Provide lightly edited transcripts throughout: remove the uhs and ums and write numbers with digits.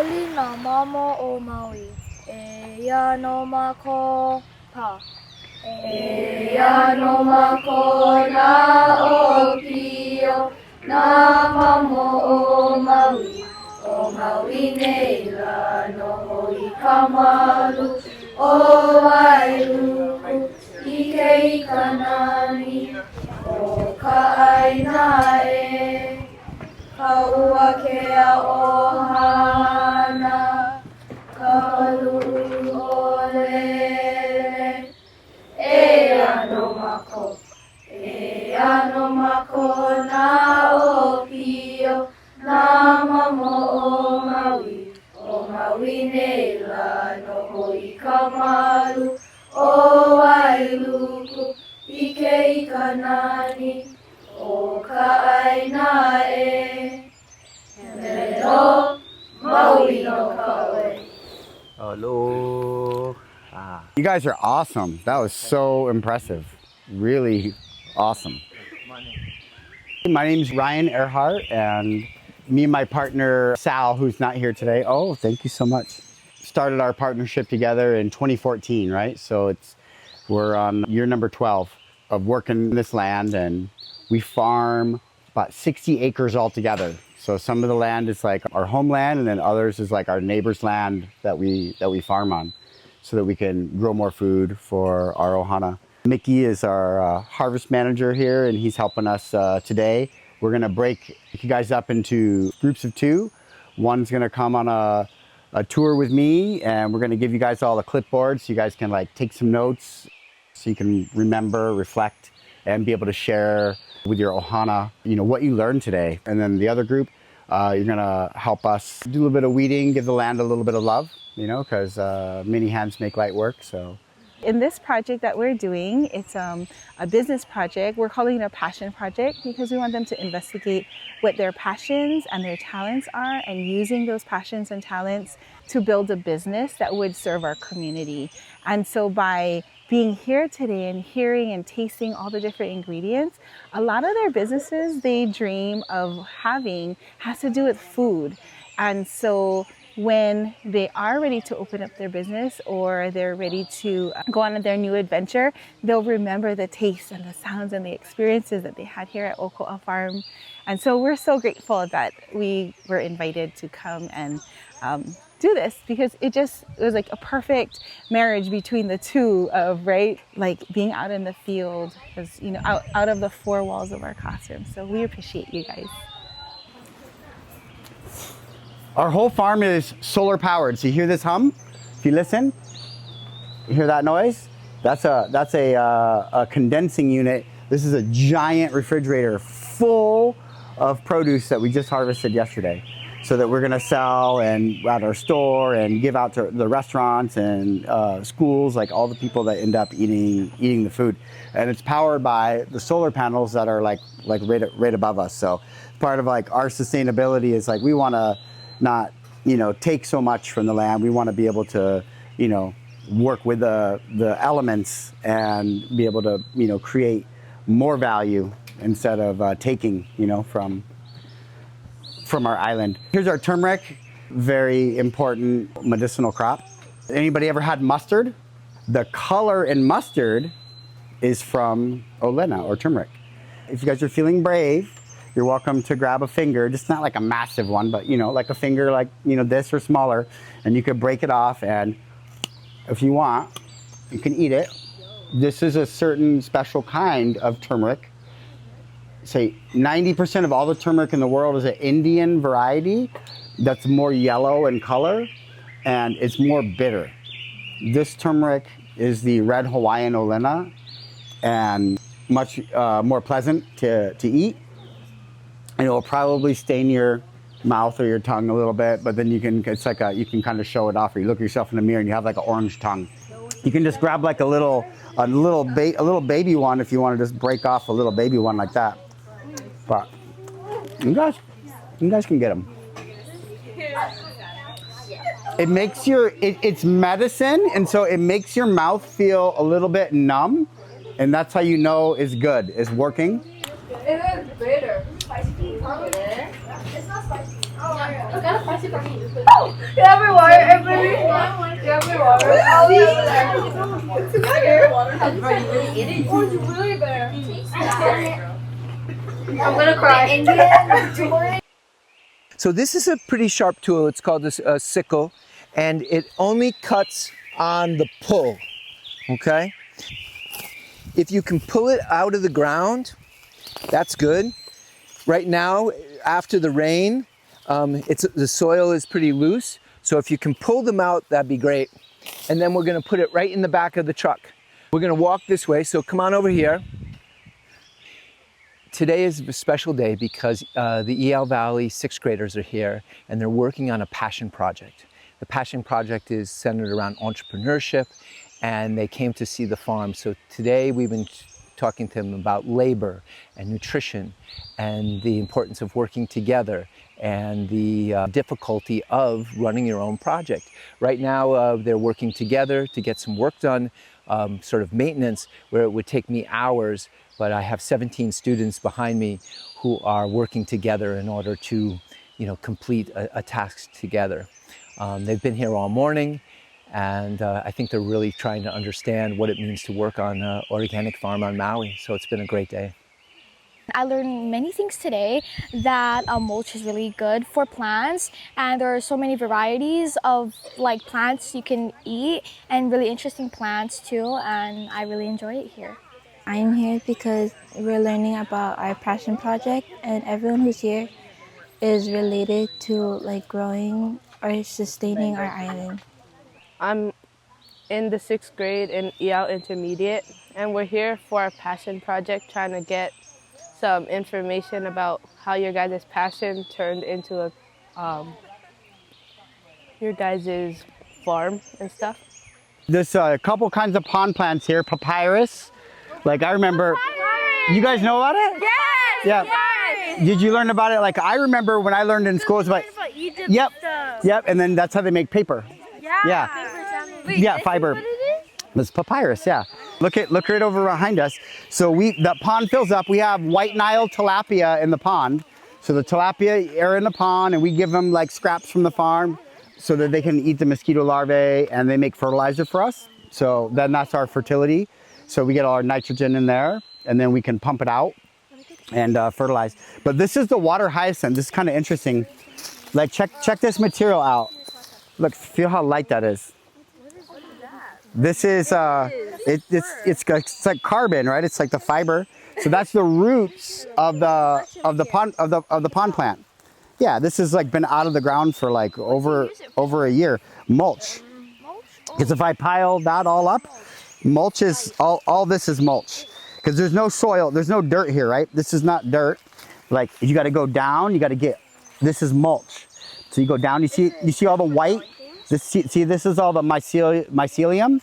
Holi nā mamo o Maui, e ia no mako pa. E ia no mako nā opio, nā mamo o Maui. O Maui nei la noho I ka malu, o wailuku, ike I ka nani, o ka aina e. Ka ua kea ohana, ka palu o lele. E ano mako nā opio, nā mamo o Maui. O Maui nei la noho I ka malu, o wailuku, ike I ka nani, o ka aina e. Hello, Maui no kaʻoe. Aloha. You guys are awesome. That was so impressive. Really awesome. My name's Ryan Earehart, and me and my partner Sal, who's not here today. Oh, thank you so much. Started our partnership together in 2014, right? So we're on year number 12 of working this land, and we farm about 60 acres altogether. So some of the land is like our homeland, and then others is like our neighbor's land that we farm on, so that we can grow more food for our ohana. Mickey is our harvest manager here, and he's helping us today. We're gonna break you guys up into groups of two. One's gonna come on a tour with me, and we're gonna give you guys all a clipboard so you guys can like take some notes, so you can remember, reflect, and be able to share with your ohana, you know, what you learned today. And then the other group, you're gonna help us do a little bit of weeding, give the land a little bit of love, you know, because many hands make light work. So. In this project that we're doing, it's a business project. We're calling it a passion project because we want them to investigate what their passions and their talents are, and using those passions and talents to build a business that would serve our community. And so by being here today and hearing and tasting all the different ingredients, a lot of their businesses they dream of having has to do with food. And so when they are ready to open up their business, or they're ready to go on their new adventure, they'll remember the taste and the sounds and the experiences that they had here at Oko'a Farm. And so we're so grateful that we were invited to come and do this, because it was like a perfect marriage between the two of, right, like being out in the field, because, you know, out of the four walls of our classroom. So we appreciate you guys. Our whole farm is solar powered. So you hear this hum? If you listen, you hear that noise? That's a condensing unit. This is a giant refrigerator full of produce that we just harvested yesterday, so that we're gonna sell and at our store and give out to the restaurants and schools, like all the people that end up eating the food. And it's powered by the solar panels that are like right above us. So part of like our sustainability is like we wanna not, you know, take so much from the land. We want to be able to, you know, work with the elements and be able to, you know, create more value instead of taking, you know, from our island. Here's our turmeric, very important medicinal crop. Anybody ever had mustard? The color in mustard is from olena or turmeric. If you guys are feeling brave, you're welcome to grab a finger, just not like a massive one, but, you know, like a finger like, you know, this or smaller, and you could break it off, and if you want, you can eat it. This is a certain special kind of turmeric. Say 90% of all the turmeric in the world is an Indian variety that's more yellow in color, and it's more bitter. This turmeric is the red Hawaiian olena, and much more pleasant to eat. And it will probably stain your mouth or your tongue a little bit, but then you can kind of show it off, or you look at yourself in the mirror and you have like an orange tongue. You can just grab like a little baby one if you want to just break off a little baby one like that. But you guys can get them. It makes it's medicine, and so it makes your mouth feel a little bit numb, and that's how you know it's good, it's working. It is bitter. It's not spicy. Oh, yeah. It's kind of spicy for me. Oh, you have your water, everybody? You have your water? Oh, yeah. It's better. Oh, it's really better. I'm gonna cry. So this is a pretty sharp tool. It's called a sickle, and it only cuts on the pull, okay? If you can pull it out of the ground, that's good. Right now, after the rain, the soil is pretty loose, so if you can pull them out, that'd be great. And then we're gonna put it right in the back of the truck. We're gonna walk this way, so come on over here. Today is a special day because the Iao Valley 6th graders are here and they're working on a passion project. The passion project is centered around entrepreneurship, and they came to see the farm. So today we've been talking to them about labor and nutrition and the importance of working together and the difficulty of running your own project. Right now they're working together to get some work done, sort of maintenance, where it would take me hours, but I have 17 students behind me who are working together in order to, complete a task together. They've been here all morning, and I think they're really trying to understand what it means to work on an organic farm on Maui, so it's been a great day. I learned many things today, that mulch is really good for plants, and there are so many varieties of plants you can eat, and really interesting plants too, and I really enjoy it here. I'm here because we're learning about our passion project, and everyone who's here is related to growing or sustaining our island. I'm in the 6th grade in Iao Intermediate, and we're here for our passion project, trying to get some information about how your guys' passion turned into your guys' farm and stuff. There's a couple kinds of pond plants here. Papyrus. I remember, you guys know about it? Yes! Yeah. Yes! Did you learn about it? I remember when I learned in school, it's about Egypt yep, stuff. yep, and then that's how they make paper. Yeah. Wait, Yeah, fiber. What it is? It's papyrus, yeah. Look right over behind us. So the pond fills up. We have white Nile tilapia in the pond. So the tilapia are in the pond, and we give them scraps from the farm so that they can eat the mosquito larvae, and they make fertilizer for us. So then that's our fertility. So we get all our nitrogen in there, and then we can pump it out and fertilize. But this is the water hyacinth. This is kind of interesting. Check this material out. Look, feel how light that is. This is it's like carbon, right? It's like the fiber. So that's the roots of the pond plant. Yeah, this has been out of the ground for over a year. Mulch. Because if I pile that all up, mulch is all this is mulch. Because there's no soil, there's no dirt here, right? This is not dirt. You got to go down. You got to get. This is mulch. So you go down. You see all the white. This is all the mycelium.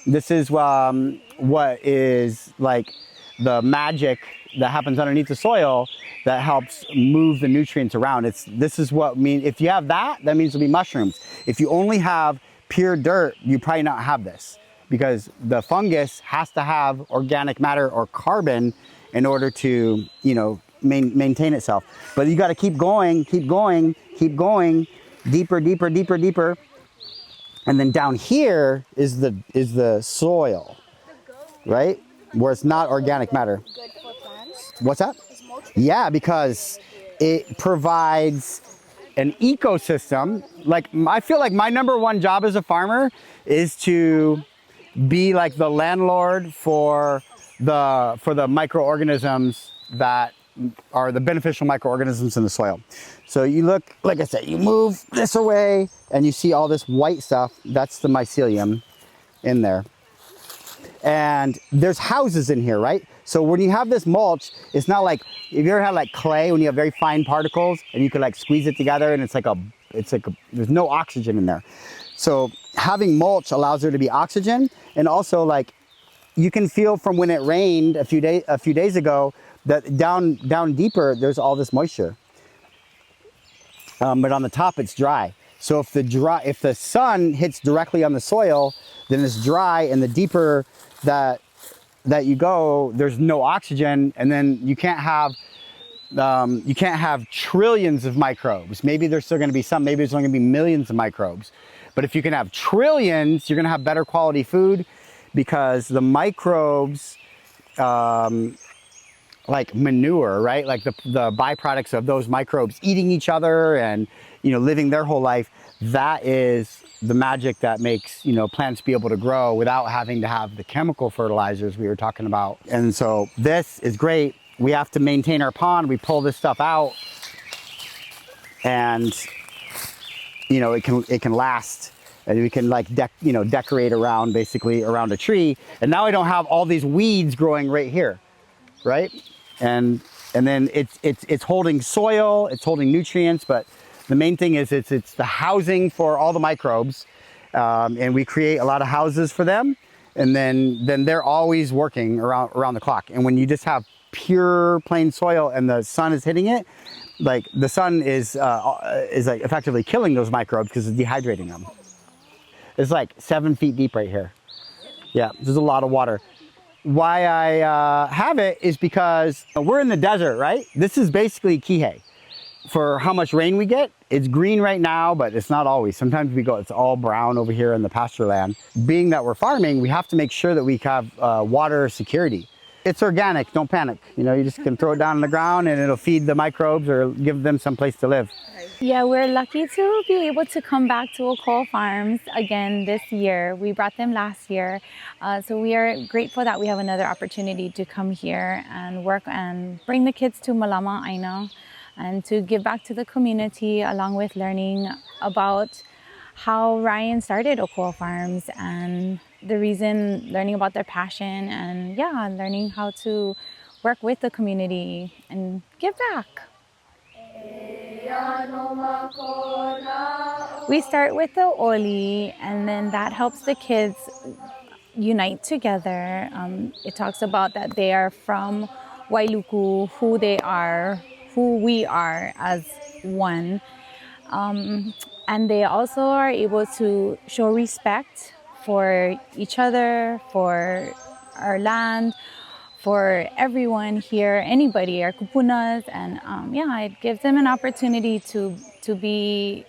This is what is the magic that happens underneath the soil that helps move the nutrients around. This is what if you have that means there'll be mushrooms. If you only have pure dirt, you probably not have this, because the fungus has to have organic matter or carbon in order to maintain itself. But you got to keep going, deeper, deeper, deeper, deeper. And then down here is the soil, right? Where it's not organic matter. Good for plants. What's that? Yeah, because it provides an ecosystem. I feel like my number one job as a farmer is to be the landlord for the microorganisms that are the beneficial microorganisms in the soil. So you look, like I said, you move this away and you see all this white stuff. That's the mycelium in there. And there's houses in here, right? So when you have this mulch, it's not if you ever had clay, when you have very fine particles and you can squeeze it together, and there's no oxygen in there. So having mulch allows there to be oxygen, and also you can feel from when it rained a few days ago that down deeper there's all this moisture. But on the top it's dry. So if the sun hits directly on the soil, then it's dry, and the deeper that you go, there's no oxygen, and then you can't have You can't have trillions of microbes. Maybe there's still going to be some, maybe there's only going to be millions of microbes. But if you can have trillions, you're going to have better quality food, because the microbes, like manure, right? Like the byproducts of those microbes eating each other and, you know, living their whole life, that is the magic that makes, you know, plants be able to grow without having to have the chemical fertilizers we were talking about. And so this is great. We have to maintain our pond. We pull this stuff out and, you know, it can last, and we can like decorate around, basically around a tree. And now I don't have all these weeds growing right here, right? And then it's holding soil, it's holding nutrients, but the main thing is it's the housing for all the microbes, and we create a lot of houses for them, and then they're always working around the clock. And when you just have pure plain soil and the sun is hitting it, like the sun is like effectively killing those microbes because it's dehydrating them. It's like 7 feet deep right here. Yeah, there's a lot of water. Why I have it is because we're in the desert, right? This is basically kihei. For how much rain we get, it's green right now, but it's not always. Sometimes it's all brown over here in the pasture land. Being that we're farming, we have to make sure that we have water security. It's organic, don't panic. You know, you just can throw it down on the ground and it'll feed the microbes or give them some place to live. Yeah, we're lucky to be able to come back to Oko'a Farms again this year. We brought them last year. So we are grateful that we have another opportunity to come here and work and bring the kids to Malama Aina and to give back to the community, along with learning about how Ryan started Oko'a Farms and the reason, learning about their passion, and yeah, learning how to work with the community and give back. We start with the oli, and then that helps the kids unite together. It talks about that they are from Wailuku, who they are, who we are as one. And they also are able to show respect for each other, for our land, for everyone here, anybody, our kupunas, and yeah, it gives them an opportunity to be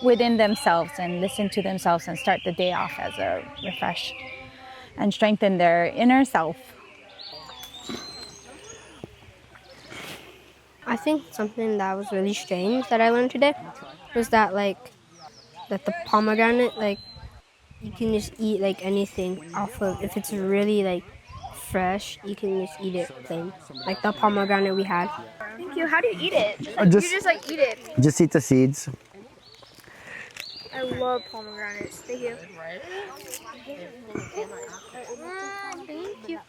within themselves and listen to themselves and start the day off as a refreshed and strengthen their inner self. I think something that was really strange that I learned today was that that the pomegranate, you can just eat anything off of, if it's really fresh, you can just eat it plain. Like the pomegranate we had. Thank you. How do you eat it? Just you just eat it. Just eat the seeds. I love pomegranates. Thank you. Thank you.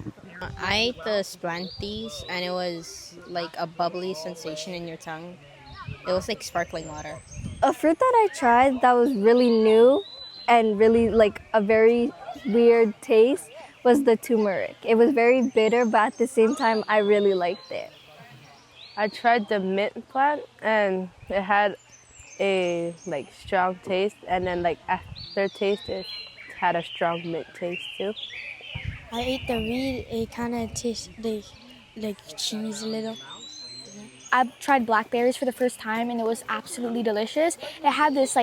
I ate the splanties and it was like a bubbly sensation in your tongue. It was like sparkling water. A fruit that I tried that was really new and really a very weird taste was the turmeric. It was very bitter, but at the same time, I really liked it. I tried the mint plant and it had a strong taste, and then after taste it had a strong mint taste too. I ate the reed. It kind of tastes like cheese a little. I tried blackberries for the first time and it was absolutely delicious. It had this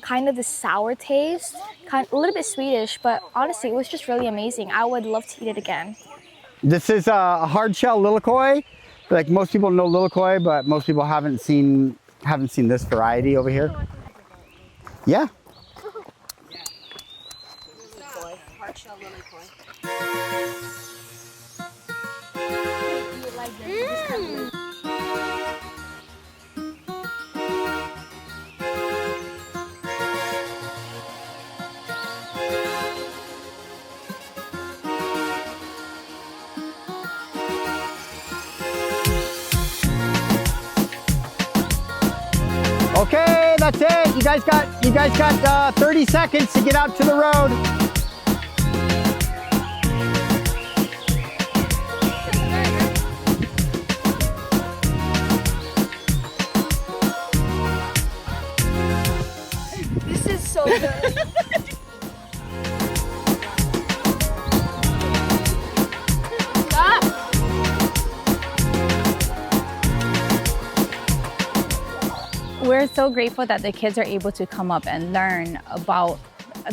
kind of the sour taste, a little bit sweetish, but honestly it was just really amazing. I would love to eat it again. This is a hard shell lilikoi. Most people know lilikoi, but most people haven't seen this variety over here. Yeah. Hard shell lilikoi. Okay, that's it. You guys got 30 seconds to get out to the road. This is so good. we're so grateful that the kids are able to come up and learn about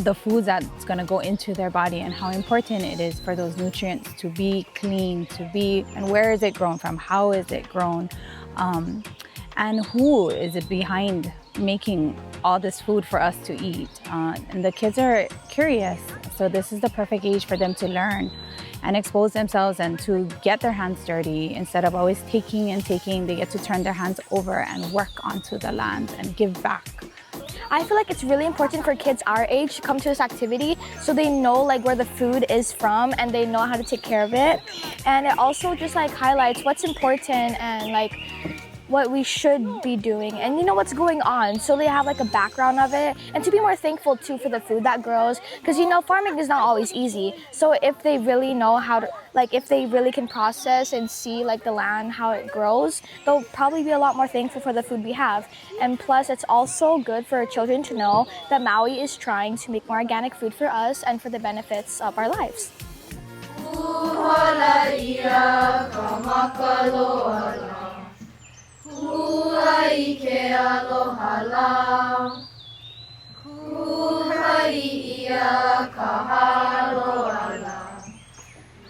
the foods that's going to go into their body and how important it is for those nutrients to be clean, and where is it grown from, how is it grown, and who is it behind making all this food for us to eat. And the kids are curious, so this is the perfect age for them to learn and expose themselves and to get their hands dirty. Instead of always taking and taking, they get to turn their hands over and work onto the land and give back. I feel like it's really important for kids our age to come to this activity so they know like where the food is from and they know how to take care of it. And it also just like highlights what's important and like what we should be doing and you know what's going on, so they have like a background of it, and to be more thankful too for the food that grows, because you know farming is not always easy. So if they really know how to, like if they really can process and see like the land, how it grows, they'll probably be a lot more thankful for the food we have. And plus it's also good for children to know that Maui is trying to make more organic food for us and for the benefits of our lives. Kuhai ke aloha la, kuhai ia ka haloa la,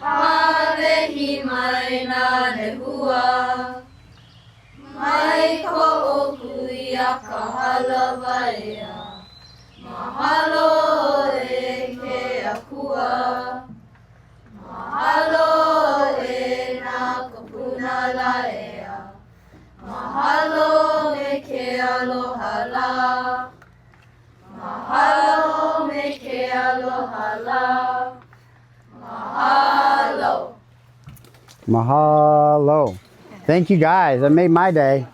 hawehi mai nā lehua, mai ko'oku ia ka halawa ea, mahalo e ke akua, mahalo e nā kopuna la ea. Mahalo me ke aloha la, mahalo me ke aloha la, mahalo. Mahalo. Thank you guys. That made my day.